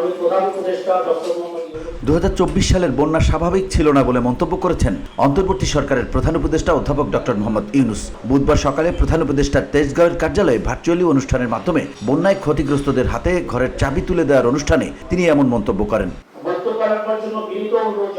মাননীয় প্রধান উপদেষ্টা ডক্টর মোহাম্মদ ইউনূস 2024 সালের বন্যা স্বাভাবিক ছিল না বলে মন্তব্য করেছেন অন্তর্বর্তী সরকারের প্রধান উপদেষ্টা অধ্যাপক ডক্টর মোহাম্মদ ইউনূস। বুধবার সকালে প্রধান উপদেষ্টার তেজগাঁওয়ের কার্যালয়ে ভার্চুয়ালি অনুষ্ঠানের মাধ্যমে বন্যায় ক্ষতিগ্রস্তদের হাতে ঘরের চাবি তুলে দেওয়ার অনুষ্ঠানে তিনি এমন মন্তব্য করেন।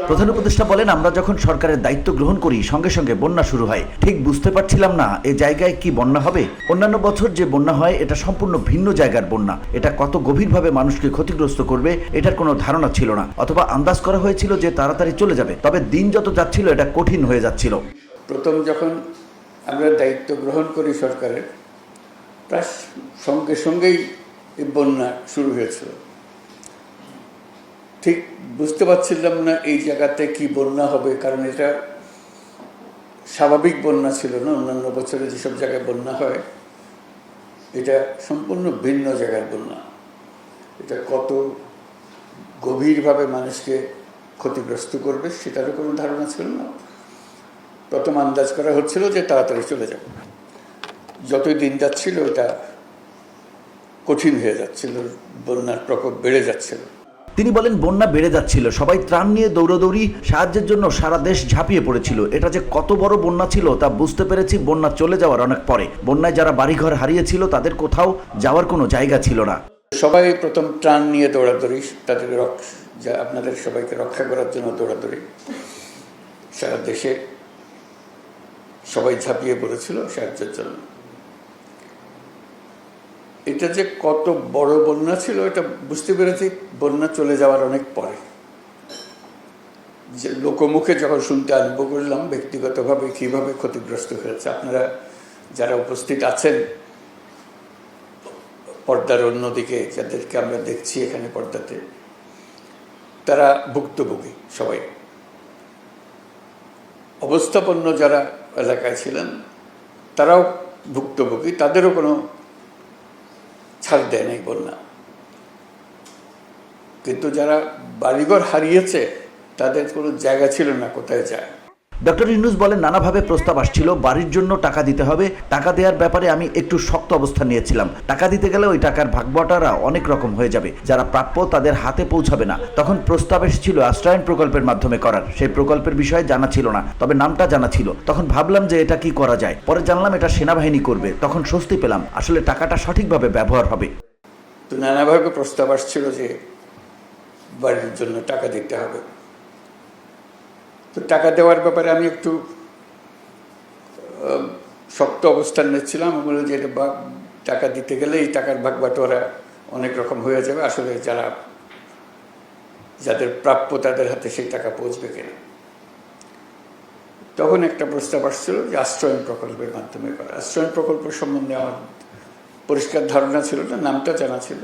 প্রধান উপদেষ্টা বলেন, আমরা যখন সরকারের দায়িত্ব গ্রহণ করি সঙ্গে সঙ্গে বন্যা শুরু হয়। ঠিক বুঝতে পারছিলাম না এ জায়গায় কি বন্যা হবে। অন্যান্য বছর যে বন্যা হয় এটা সম্পূর্ণ ভিন্ন জায়গার বন্যা। এটা কত গভীরভাবে মানুষকে ক্ষতিগ্রস্ত করবে এটার কোনো ধারণা ছিল না, অথবা আন্দাজ করা হয়েছিল যে তাড়াতাড়ি চলে যাবে। তবে দিন যত যাচ্ছিল এটা কঠিন হয়ে যাচ্ছিল। প্রথম যখন আমরা দায়িত্ব গ্রহণ করি সরকারের, প্রায় সঙ্গে সঙ্গেই এই বন্যা শুরু হয়েছিল। ঠিক বুঝতে পারছিলাম না এই জায়গাতে কি বন্যা হবে, কারণ এটা স্বাভাবিক বন্যা ছিল না। অন্যান্য বছরে যেসব জায়গায় বন্যা হয় এটা সম্পূর্ণ ভিন্ন জায়গার বন্যা। এটা কত গভীরভাবে মানুষকে ক্ষতিগ্রস্ত করবে সেটারও কোনো ধারণা ছিল না। প্রথম আন্দাজ করা হচ্ছিল যে তাড়াতাড়ি চলে যাবে। যতই দিন যাচ্ছিল এটা কঠিন হয়ে যাচ্ছিল, বন্যার প্রকোপ বেড়ে যাচ্ছিল। তিনি বলেন, বন্যা বেড়ে যাচ্ছিল, সবাই ত্রাণ নিয়ে দৌড়াদৌড়ি, সাহায্যের জন্য সারা দেশ ঝাঁপিয়ে পড়েছিল। এটা যে কত বড় বন্যা ছিল তা বুঝতে পেরেছি বন্যা চলে যাওয়ার অনেক পরে। বন্যায় যারা বাড়িঘর হারিয়েছিল তাদের কোথাও যাওয়ার কোনো জায়গা ছিল না। সবাই প্রথম ত্রাণ নিয়ে দৌড়াদৌড়ি, তাদের আপনাদের সবাইকে রক্ষা করার জন্য দৌড়াদৌড়ি। সারা দেশে সবাই ঝাঁপিয়ে পড়েছিল সাহায্যের জন্য। এটা যে কত বড় বন্যা ছিল এটা বুঝতে পেরেছি বন্যা চলে যাওয়ার অনেক পরে। যে লোকমুখে যখন শুনতে আরম্ভ করলাম ব্যক্তিগতভাবে কীভাবে ক্ষতিগ্রস্ত হয়েছে, আপনারা যারা উপস্থিত আছেন পর্দার অন্যদিকে, যাদেরকে আমরা দেখছি এখানে পর্দাতে, তারা ভুক্তভোগী। সবাই অবস্থাপন্ন যারা এলাকায় ছিলেন তারাও ভুক্তভোগী, তাদেরও কোনো ছাড় দেয় নাই বন্যা। কিন্তু যারা বাড়িঘর হারিয়েছে তাদের কোনো জায়গা ছিল না কোথায় যায়। ডক্টর ইউনূস বলেন, নানাভাবে প্রস্তাব আসছিল, বাড়ির জন্য টাকা দিতে হবে। টাকা দেওয়ার ব্যাপারে আমি একটু শক্ত অবস্থান নিয়েছিলাম। টাকা দিতে গেলে ওই টাকার ভাগবটারা অনেক রকম হয়ে যাবে, যারা প্রাপ্য তাদের হাতে পৌঁছাবে না। তখন প্রস্তাব এসেছিল আশ্রয়ণ প্রকল্পের মাধ্যমে করার। সেই প্রকল্পের বিষয়ে জানা ছিল না, তবে নামটা জানা ছিল। তখন ভাবলাম যে এটা কি করা যায়। পরে জানলাম এটা সেনাবাহিনী করবে। তখন স্বস্তি পেলাম, আসলে টাকাটা সঠিকভাবে ব্যবহার হবে। তো নানাভাবে প্রস্তাব আসছিল যে বাড়ির জন্য টাকা দিতে হবে। তো টাকা দেওয়ার ব্যাপারে আমি একটু শক্ত অবস্থান নিচ্ছিলাম। আমি বললাম যে এটা টাকা দিতে গেলে এই টাকার ভাগ বাটোয়ারা অনেক রকম হয়ে যাবে, আসলে যাদের প্রাপ্য তাদের হাতে সেই টাকা পৌঁছবে কিনা। তখন একটা প্রস্তাব আসছিল যে আশ্রয়ণ প্রকল্পের মাধ্যমে করা। আশ্রয়ণ প্রকল্প সম্বন্ধে আমার পরিষ্কার ধারণা ছিল না, নামটা জানা ছিল।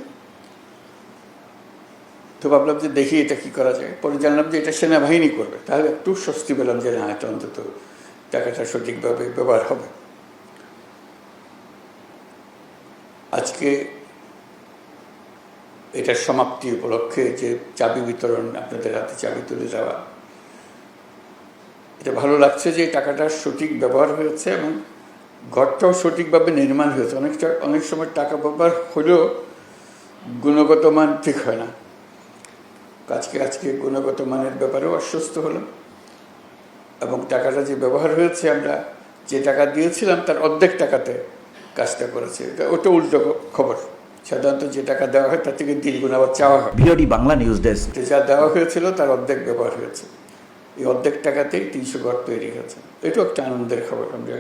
তো ভাবলাম যে দেখি এটা কি করা যায়। পরে জানলাম যে এটা সেনাবাহিনী করবে, তাহলে একটু স্বস্তি পেলাম যে না, এটা অন্তত টাকাটা সঠিকভাবে ব্যবহার হবে। আজকে এটার সমাপ্তি উপলক্ষে যে চাবি বিতরণ, আপনাদের হাতে চাবি তুলে দেওয়া, এটা ভালো লাগছে যে টাকাটা সঠিক ব্যবহার হয়েছে এবং ঘরটাও সঠিকভাবে নির্মাণ হয়েছে। অনেক সময় টাকা ব্যবহার হলেও গুণগত মান ঠিক হয় না। আজকে গুণগত মানের ব্যাপারেও আশ্বস্ত হলাম এবং টাকাটা যে ব্যবহার হয়েছে, আমরা যে টাকা দিয়েছিলাম তার অর্ধেক টাকাতে কাজটা করেছে। ওটা উল্টো খবর। সাধারণত যে টাকা দেওয়া হয় তার থেকে দ্বিগুণ আবার চাওয়া হয়। VOD Bangla news desk. যা দেওয়া হয়েছিল তার অর্ধেক ব্যবহার হয়েছে। এই অর্ধেক টাকাতেই 300 ঘর তৈরি হয়েছে। এটাও একটা আনন্দের খবর। আমরা